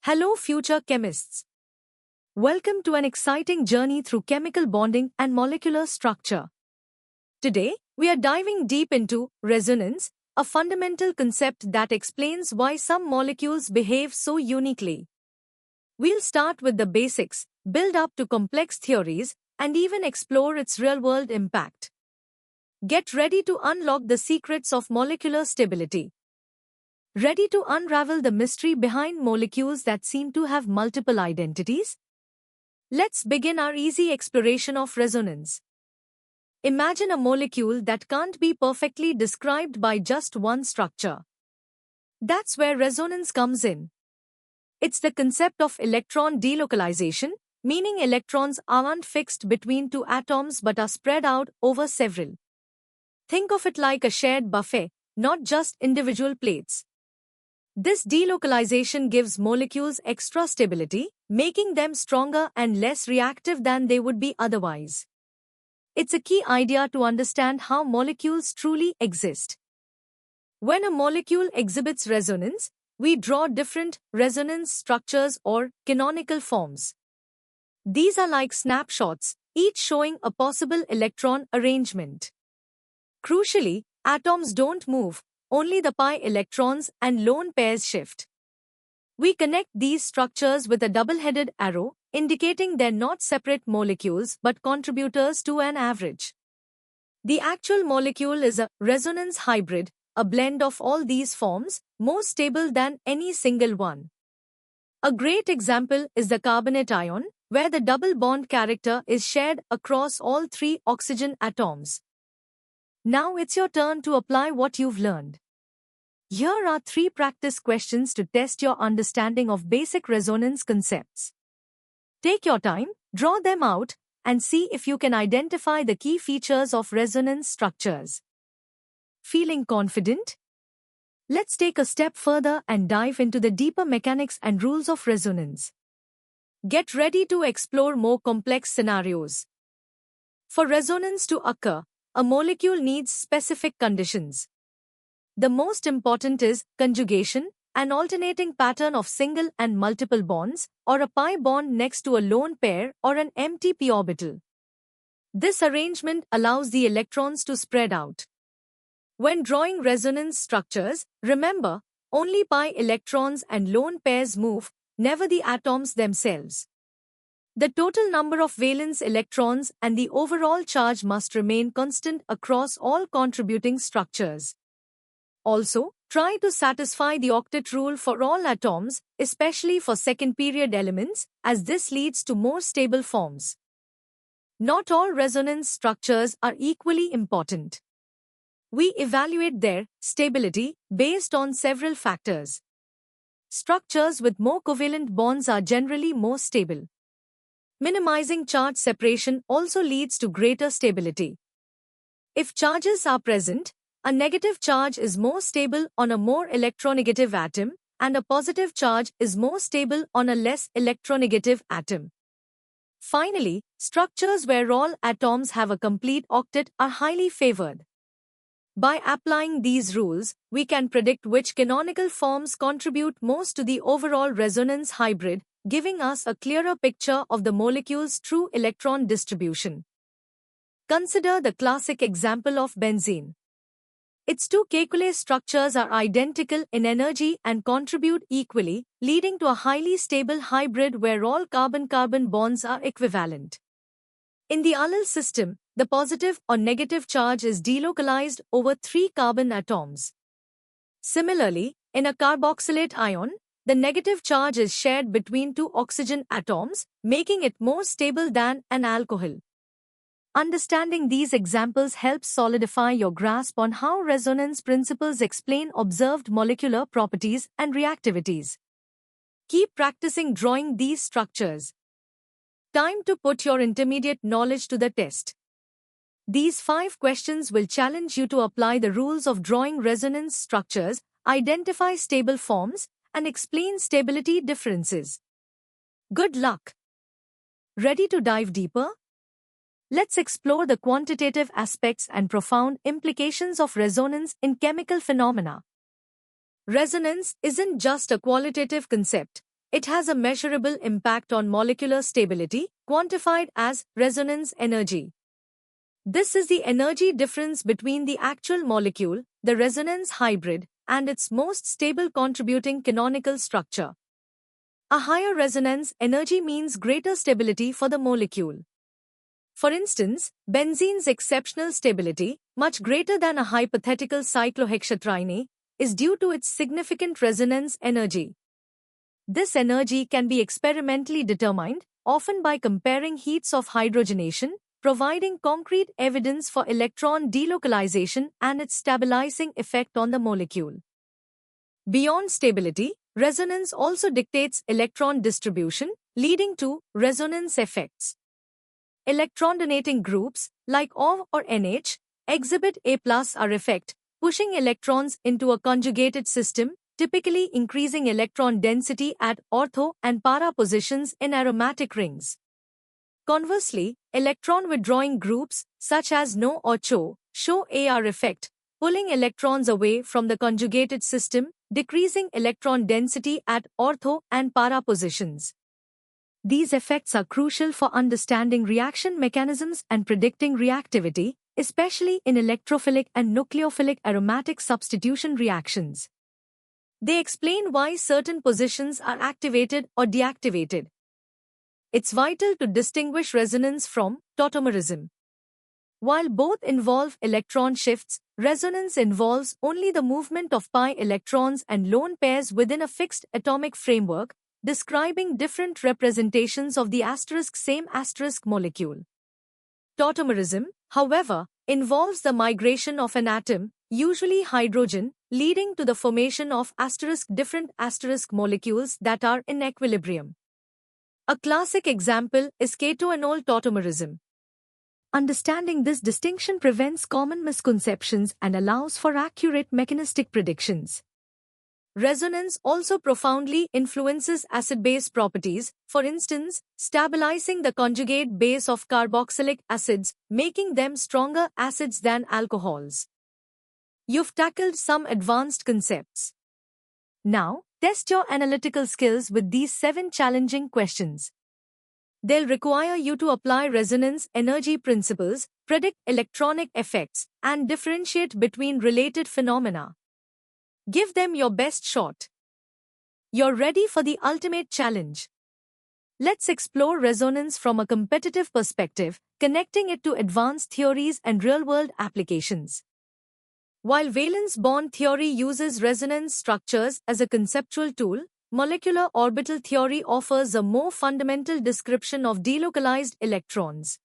Hello, future chemists. Welcome to an exciting journey through chemical bonding and molecular structure. Today, we are diving deep into resonance, a fundamental concept that explains why some molecules behave so uniquely. We'll start with the basics, build up to complex theories, and even explore its real-world impact. Get ready to unlock the secrets of molecular stability. Ready to unravel the mystery behind molecules that seem to have multiple identities? Let's begin our easy exploration of resonance. Imagine a molecule that can't be perfectly described by just one structure. That's where resonance comes in. It's the concept of electron delocalization, meaning electrons aren't fixed between two atoms but are spread out over several. Think of it like a shared buffet, not just individual plates. This delocalization gives molecules extra stability, making them stronger and less reactive than they would be otherwise. It's a key idea to understand how molecules truly exist. When a molecule exhibits resonance, we draw different resonance structures or canonical forms. These are like snapshots, each showing a possible electron arrangement. Crucially, atoms don't move. Only the pi electrons and lone pairs shift. We connect these structures with a double-headed arrow, indicating they're not separate molecules but contributors to an average. The actual molecule is a resonance hybrid, a blend of all these forms, more stable than any single one. A great example is the carbonate ion, where the double bond character is shared across all three oxygen atoms. Now it's your turn to apply what you've learned. Here are 3 practice questions to test your understanding of basic resonance concepts. Take your time, draw them out, and see if you can identify the key features of resonance structures. Feeling confident? Let's take a step further and dive into the deeper mechanics and rules of resonance. Get ready to explore more complex scenarios. For resonance to occur, a molecule needs specific conditions. The most important is conjugation, an alternating pattern of single and multiple bonds, or a pi bond next to a lone pair or an empty p orbital. This arrangement allows the electrons to spread out. When drawing resonance structures, remember, only pi electrons and lone pairs move, never the atoms themselves. The total number of valence electrons and the overall charge must remain constant across all contributing structures. Also, try to satisfy the octet rule for all atoms, especially for second-period elements, as this leads to more stable forms. Not all resonance structures are equally important. We evaluate their stability based on several factors. Structures with more covalent bonds are generally more stable. Minimizing charge separation also leads to greater stability. If charges are present, a negative charge is more stable on a more electronegative atom, and a positive charge is more stable on a less electronegative atom. Finally, structures where all atoms have a complete octet are highly favored. By applying these rules, we can predict which canonical forms contribute most to the overall resonance hybrid, giving us a clearer picture of the molecule's true electron distribution. Consider the classic example of benzene. Its 2 Kekulé structures are identical in energy and contribute equally, leading to a highly stable hybrid where all carbon-carbon bonds are equivalent. In the allyl system, the positive or negative charge is delocalized over 3 carbon atoms. Similarly, in a carboxylate ion, the negative charge is shared between 2 oxygen atoms, making it more stable than an alcohol. Understanding these examples helps solidify your grasp on how resonance principles explain observed molecular properties and reactivities. Keep practicing drawing these structures. Time to put your intermediate knowledge to the test. These 5 questions will challenge you to apply the rules of drawing resonance structures, identify stable forms, and explain stability differences. Good luck! Ready to dive deeper? Let's explore the quantitative aspects and profound implications of resonance in chemical phenomena. Resonance isn't just a qualitative concept, it has a measurable impact on molecular stability, quantified as resonance energy. This is the energy difference between the actual molecule, the resonance hybrid, and its most stable contributing canonical structure. A higher resonance energy means greater stability for the molecule. For instance, benzene's exceptional stability, much greater than a hypothetical cyclohexatriene, is due to its significant resonance energy. This energy can be experimentally determined, often by comparing heats of hydrogenation, providing concrete evidence for electron delocalization and its stabilizing effect on the molecule. Beyond stability, resonance also dictates electron distribution, leading to resonance effects. Electron-donating groups, like OR or NH, exhibit A+R effect, pushing electrons into a conjugated system, typically increasing electron density at ortho and para positions in aromatic rings. Conversely, electron-withdrawing groups, such as NO or CHO, show AR effect, pulling electrons away from the conjugated system, decreasing electron density at ortho and para positions. These effects are crucial for understanding reaction mechanisms and predicting reactivity, especially in electrophilic and nucleophilic aromatic substitution reactions. They explain why certain positions are activated or deactivated. It's vital to distinguish resonance from tautomerism. While both involve electron shifts, resonance involves only the movement of pi electrons and lone pairs within a fixed atomic framework, describing different representations of the same molecule. Tautomerism, however, involves the migration of an atom, usually hydrogen, leading to the formation of different molecules that are in equilibrium. A classic example is ketoenol tautomerism. Understanding this distinction prevents common misconceptions and allows for accurate mechanistic predictions. Resonance also profoundly influences acid-base properties, for instance, stabilizing the conjugate base of carboxylic acids, making them stronger acids than alcohols. You've tackled some advanced concepts. Now, test your analytical skills with these 7 challenging questions. They'll require you to apply resonance energy principles, predict electronic effects, and differentiate between related phenomena. Give them your best shot. You're ready for the ultimate challenge. Let's explore resonance from a competitive perspective, connecting it to advanced theories and real-world applications. While valence bond theory uses resonance structures as a conceptual tool, molecular orbital theory offers a more fundamental description of delocalized electrons.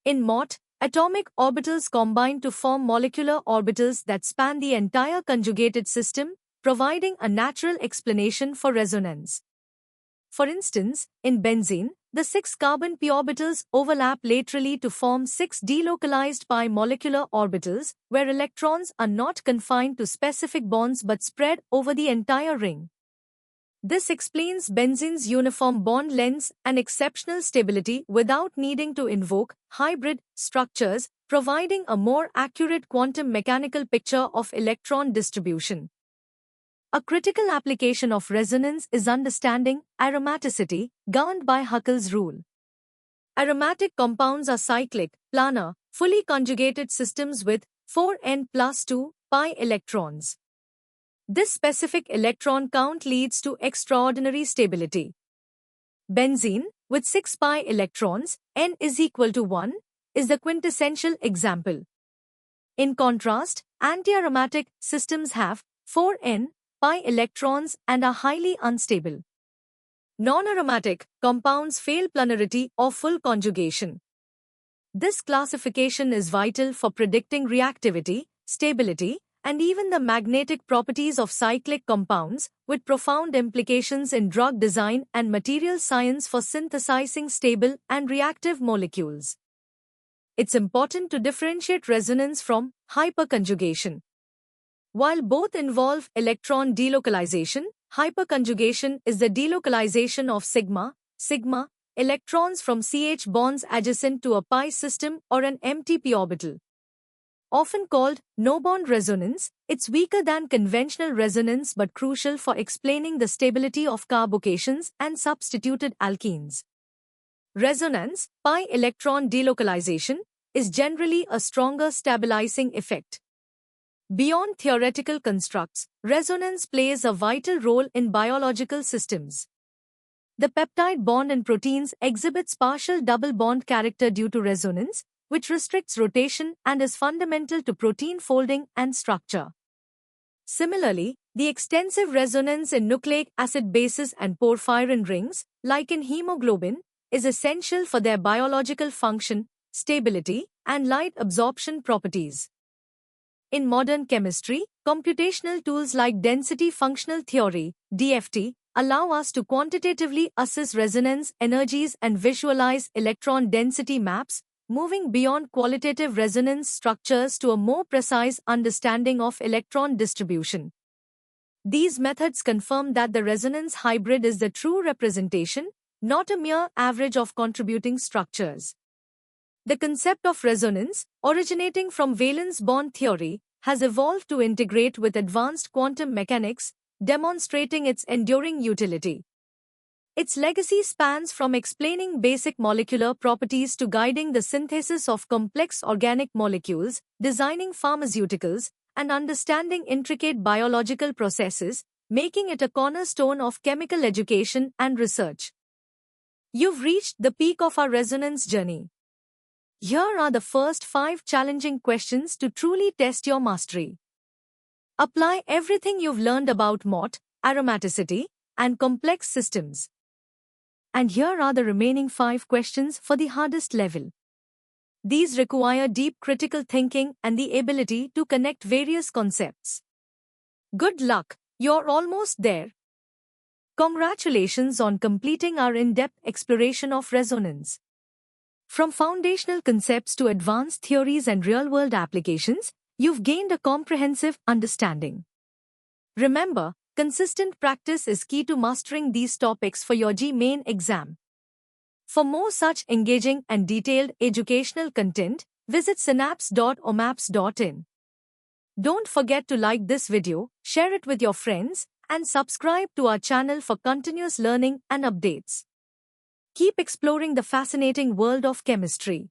In MOT, atomic orbitals combine to form molecular orbitals that span the entire conjugated system, providing a natural explanation for resonance. For instance, in benzene, the 6 carbon p orbitals overlap laterally to form 6 delocalized pi molecular orbitals, where electrons are not confined to specific bonds but spread over the entire ring. This explains benzene's uniform bond lengths and exceptional stability without needing to invoke hybrid structures, providing a more accurate quantum mechanical picture of electron distribution. A critical application of resonance is understanding aromaticity, governed by Huckel's rule. Aromatic compounds are cyclic, planar, fully conjugated systems with 4n+2 pi electrons. This specific electron count leads to extraordinary stability. Benzene, with 6 pi electrons, n is equal to 1, is the quintessential example. In contrast, anti-aromatic systems have 4n pi electrons and are highly unstable. Non-aromatic compounds fail planarity or full conjugation. This classification is vital for predicting reactivity, stability, and even the magnetic properties of cyclic compounds, with profound implications in drug design and material science for synthesizing stable and reactive molecules. It's important to differentiate resonance from hyperconjugation. While both involve electron delocalization, hyperconjugation is the delocalization of sigma electrons from CH bonds adjacent to a pi system or an empty p orbital. Often called no-bond resonance, it's weaker than conventional resonance but crucial for explaining the stability of carbocations and substituted alkenes. Resonance, pi electron delocalization, is generally a stronger stabilizing effect. Beyond theoretical constructs, resonance plays a vital role in biological systems. The peptide bond in proteins exhibits partial double bond character due to resonance, which restricts rotation and is fundamental to protein folding and structure. Similarly, the extensive resonance in nucleic acid bases and porphyrin rings, like in hemoglobin, is essential for their biological function, stability, and light absorption properties. In modern chemistry, computational tools like density functional theory, DFT, allow us to quantitatively assess resonance energies and visualize electron density maps, moving beyond qualitative resonance structures to a more precise understanding of electron distribution. These methods confirm that the resonance hybrid is the true representation, not a mere average of contributing structures. The concept of resonance, originating from valence bond theory, has evolved to integrate with advanced quantum mechanics, demonstrating its enduring utility. Its legacy spans from explaining basic molecular properties to guiding the synthesis of complex organic molecules, designing pharmaceuticals, and understanding intricate biological processes, making it a cornerstone of chemical education and research. You've reached the peak of our resonance journey. Here are the first 5 challenging questions to truly test your mastery. Apply everything you've learned about Mott, aromaticity, and complex systems. And here are the remaining 5 questions for the hardest level. These require deep critical thinking and the ability to connect various concepts. Good luck, you're almost there. Congratulations on completing our in-depth exploration of resonance. From foundational concepts to advanced theories and real-world applications, you've gained a comprehensive understanding. Remember, consistent practice is key to mastering these topics for your G-Main exam. For more such engaging and detailed educational content, visit synapse.omaps.in. Don't forget to like this video, share it with your friends, and subscribe to our channel for continuous learning and updates. Keep exploring the fascinating world of chemistry.